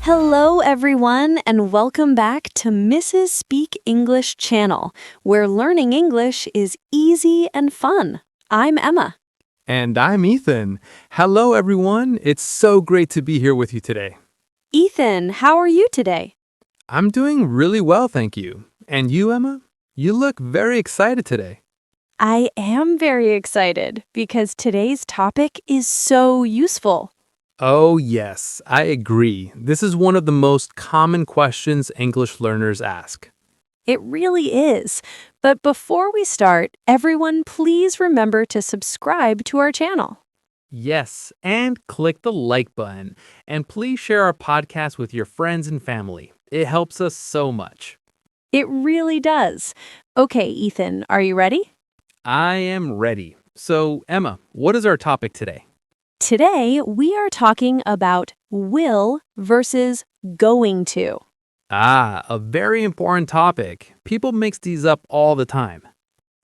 Hello, everyone, and welcome back to Mrs. Speak English channel, where learning English is easy and fun. I'm Emma. And I'm Ethan. Hello, everyone. It's so great to be here with you today. Ethan, how are you today? I'm doing really well, thank you. And you, Emma? You look very excited today. I am very excited because today's topic is so useful. Oh, yes, I agree. This is one of the most common questions English learners ask. It really is. But before we start, everyone please remember to subscribe to our channel. Yes, and click the like button. And please share our podcast with your friends and family. It helps us so much. It really does. Okay, Ethan, are you ready? I am ready. So, Emma, what is our topic today? Today, we are talking about will versus going to. A very important topic. People mix these up all the time.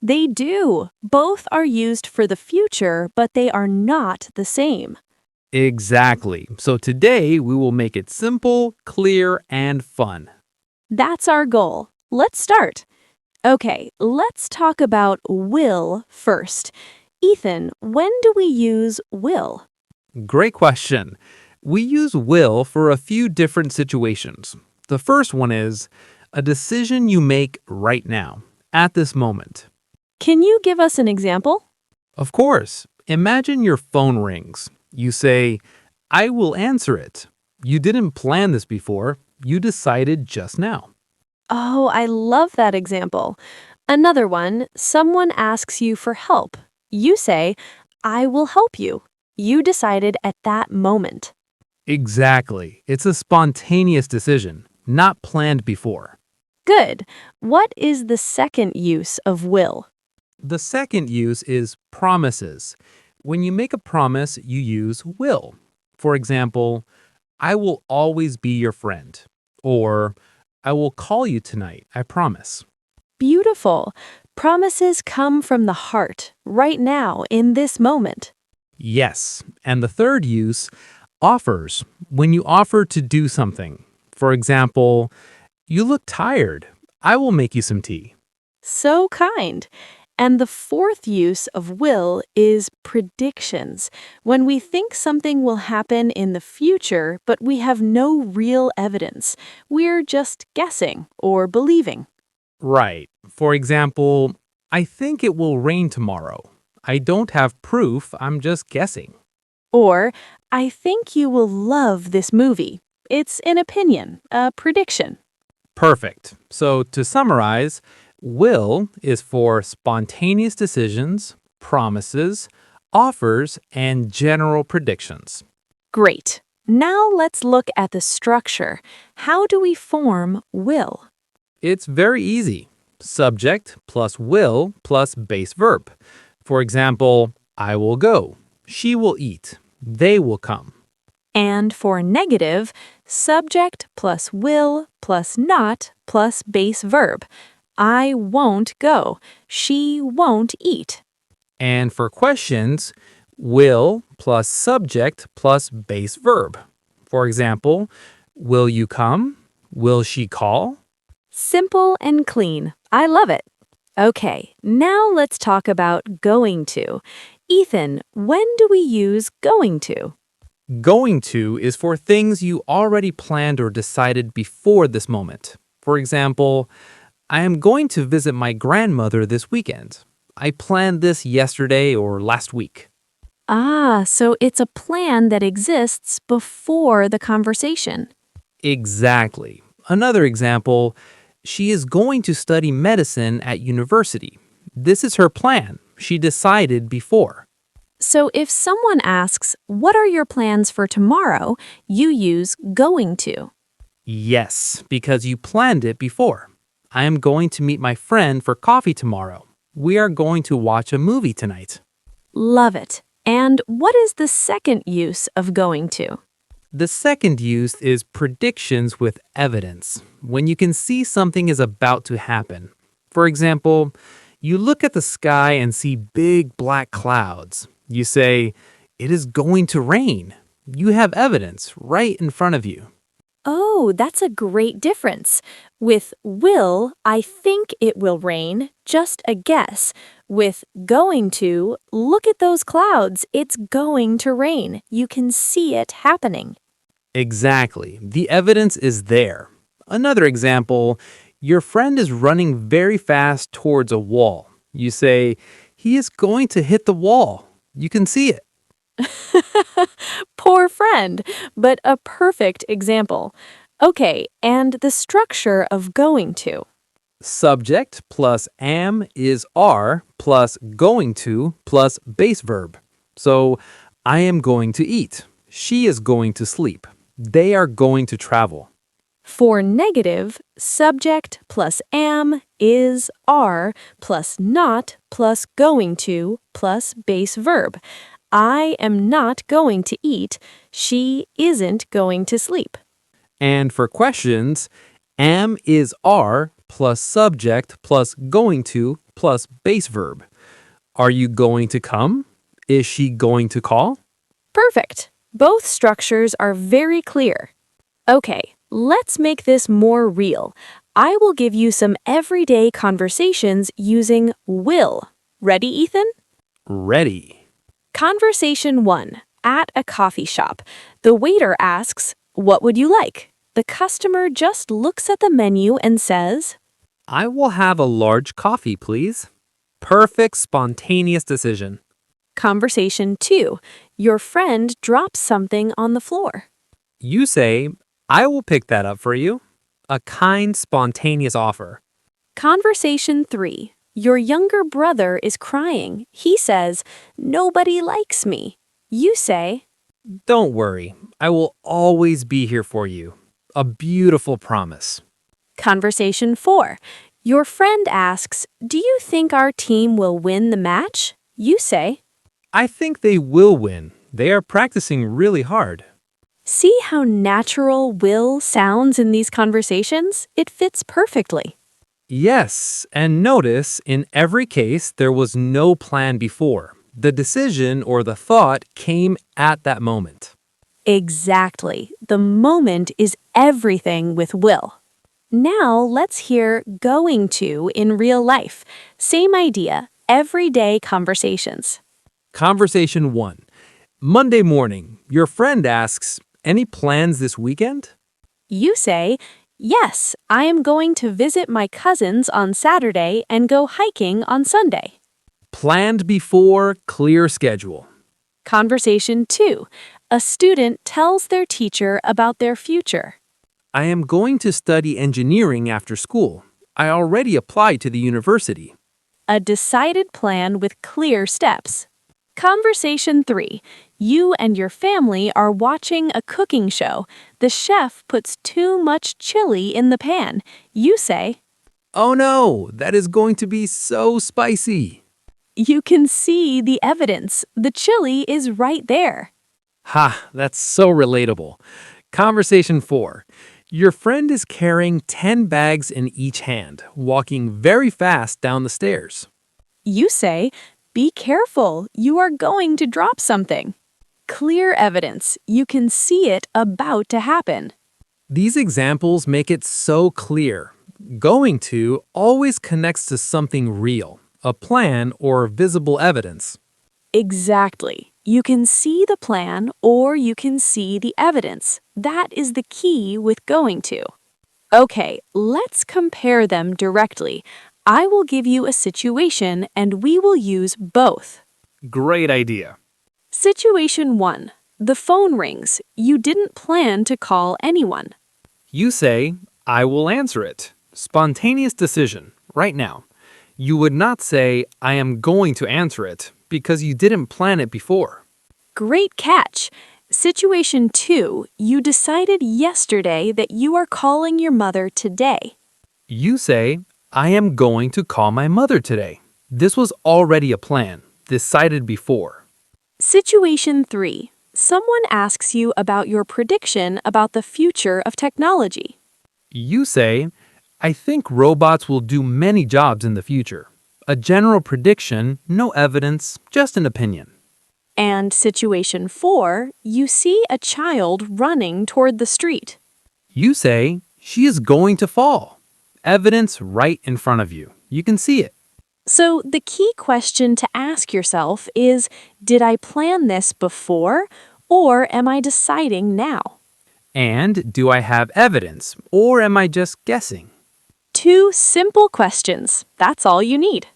They do. Both are used for the future, but they are not the same. Exactly. So today we will make it simple, clear, and fun. That's our goal. Let's start. Okay, let's talk about will first. Ethan, when do we use will? Great question. We use will for a few different situations. The first one is a decision you make right now, at this moment. Can you give us an example? Of course, imagine your phone rings. You say, I will answer it. You didn't plan this before. You decided just now. Oh, I love that example. Another one, someone asks you for help. You say, I will help you. You decided at that moment. Exactly. It's a spontaneous decision, not planned before. Good. What is the second use of will? The second use is promises. When you make a promise, you use will. For example, I will always be your friend. Or, I will call you tonight, I promise. Beautiful. Promises come from the heart, right now, in this moment. Yes. And the third use, offers. When you offer to do something. For example, you look tired. I will make you some tea. So kind. And the fourth use of will is predictions. When we think something will happen in the future, but we have no real evidence, we're just guessing or believing. Right. For example, I think it will rain tomorrow. I don't have proof, I'm just guessing. Or, I think you will love this movie. It's an opinion, a prediction. Perfect. So to summarize, will is for spontaneous decisions, promises, offers, and general predictions. Great. Now let's look at the structure. How do we form will? It's very easy. Subject plus will plus base verb. For example, I will go. She will eat. They will come. And for negative, subject plus will plus not plus base verb. I won't go. She won't eat. And for questions, will plus subject plus base verb. For example, will you come? Will she call? Simple and clean. I love it. Okay, now let's talk about going to. Ethan, when do we use going to? Going to is for things you already planned or decided before this moment. For example, I am going to visit my grandmother this weekend. I planned this yesterday or last week. Ah, so it's a plan that exists before the conversation. Exactly. Another example, she is going to study medicine at university. This is her plan. She decided before. So if someone asks, what are your plans for tomorrow? You use going to. Yes, because you planned it before. I am going to meet my friend for coffee tomorrow. We are going to watch a movie tonight. Love it. And what is the second use of going to? The second use is predictions with evidence, when you can see something is about to happen. For example, you look at the sky and see big black clouds. You say, it is going to rain. You have evidence right in front of you. Oh, that's a great difference. With will, I think it will rain, just a guess. With going to, look at those clouds, it's going to rain. You can see it happening. Exactly. The evidence is there. Another example, your friend is running very fast towards a wall. You say, he is going to hit the wall. You can see it. Poor friend, but a perfect example. Okay, and the structure of going to. Subject plus am is are plus going to plus base verb. So, I am going to eat. She is going to sleep. They are going to travel. For negative, subject plus am is are plus not plus going to plus base verb. I am not going to eat. She isn't going to sleep. And for questions, am is are plus subject plus going to plus base verb. Are you going to come? Is she going to call? Perfect. Both structures are very clear. Okay, let's make this more real. I will give you some everyday conversations using will. Ready, Ethan? Ready. Conversation 1. At a coffee shop. The waiter asks, "What would you like?" The customer just looks at the menu and says, I will have a large coffee, please. Perfect spontaneous decision. Conversation 2. Your friend drops something on the floor. You say, I will pick that up for you. A kind, spontaneous offer. Conversation 3. Your younger brother is crying. He says, "Nobody likes me." You say, Don't worry, I will always be here for you. A beautiful promise. Conversation 4. Your friend asks, "Do you think our team will win the match?" You say, I think they will win. They are practicing really hard. "See how natural will sounds in these conversations? It fits perfectly." Yes, and notice in every case there was no plan before. The decision or the thought came at that moment. Exactly. The moment is everything with will. Now let's hear going to in real life. Same idea, everyday conversations. Conversation 1. Monday morning, your friend asks, any plans this weekend? You say, "Yes, I am going to visit my cousins on Saturday and go hiking on Sunday." Planned before, clear schedule. Conversation 2. A student tells their teacher about their future. I am going to study engineering after school. I already applied to the university. A decided plan with clear steps. Conversation 3. You and your family are watching a cooking show. The chef puts too much chili in the pan. You say, Oh no, that is going to be so spicy. "You can see the evidence. The chili is right there." Ha, that's so relatable. Conversation 4. Your friend is carrying 10 bags in each hand, walking very fast down the stairs. You say, "Be careful. You are going to drop something." Clear evidence. You can see it about to happen. These examples make it so clear. Going to always connects to something real, a plan or visible evidence. Exactly. You can see the plan or you can see the evidence. That is the key with going to. Okay, let's compare them directly. I will give you a situation and we will use both. Great idea. Situation 1. The phone rings. You didn't plan to call anyone. You say, I will answer it. Spontaneous decision, right now. You would not say, I am going to answer it, because you didn't plan it before. Great catch. Situation 2. You decided yesterday that you are calling your mother today. You say, I am going to call my mother today. This was already a plan, decided before. Situation 3. Someone asks you about your prediction about the future of technology. You say, I think robots will do many jobs in the future. A general prediction, no evidence, just an opinion. And situation 4. You see a child running toward the street. You say, she is going to fall. Evidence right in front of you. You can see it. So the key question to ask yourself is, did I plan this before or am I deciding now? And do I have evidence or am I just guessing? 2 simple questions. That's all you need.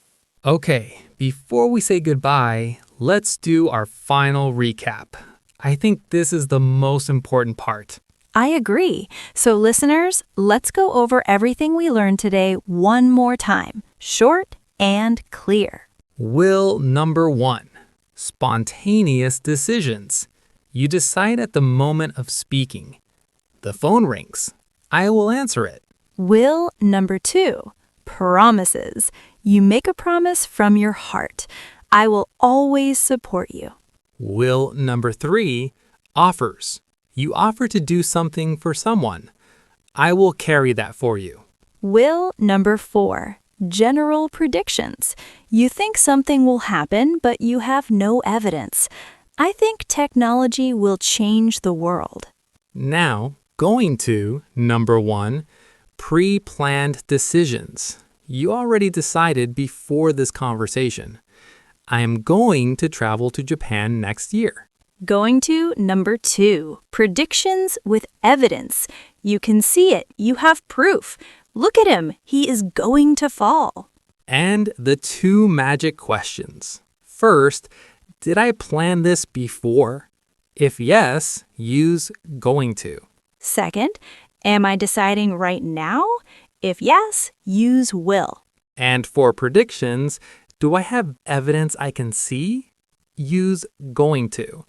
Okay, before we say goodbye, let's do our final recap. I think this is the most important part. I agree. So listeners, let's go over everything we learned today one more time, short and clear. Will number 1, spontaneous decisions. You decide at the moment of speaking. The phone rings. I will answer it. Will number 2, promises. You make a promise from your heart. I will always support you. Will number 3, offers. You offer to do something for someone. I will carry that for you. Will number 4, general predictions. You think something will happen, but you have no evidence. I think technology will change the world. Now, going to number 1, pre-planned decisions. You already decided before this conversation. I am going to travel to Japan next year. Going to number 2, predictions with evidence. You can see it. You have proof. Look at him. He is going to fall. And the 2 magic questions. First, did I plan this before? If yes, use going to. Second, am I deciding right now? If yes, use will. And for predictions, do I have evidence I can see? Use going to.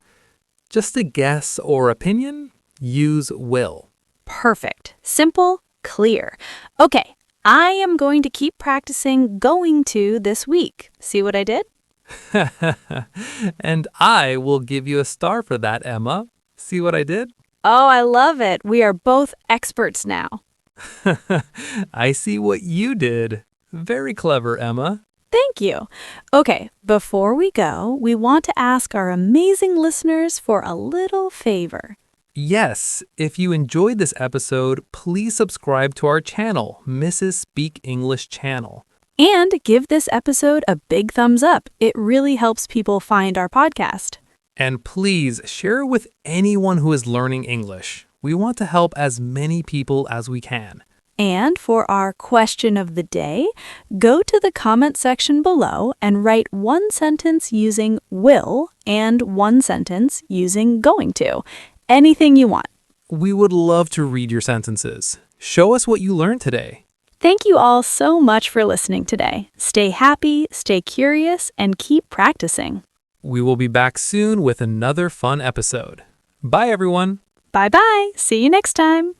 Just a guess or opinion? Use will. Perfect. Simple, clear. Okay, I am going to keep practicing going to this week. See what I did? And I will give you a star for that, Emma. See what I did? Oh, I love it. We are both experts now. I see what you did. Very clever, Emma. Thank you. Okay, before we go, we want to ask our amazing listeners for a little favor. Yes, if you enjoyed this episode, please subscribe to our channel, Mrs. Speak English Channel. And give this episode a big thumbs up. It really helps people find our podcast. And please share it with anyone who is learning English. We want to help as many people as we can. And for our question of the day, go to the comment section below and write 1 sentence using will and 1 sentence using going to. Anything you want. We would love to read your sentences. Show us what you learned today. Thank you all so much for listening today. Stay happy, stay curious, and keep practicing. We will be back soon with another fun episode. Bye, everyone. Bye-bye. See you next time.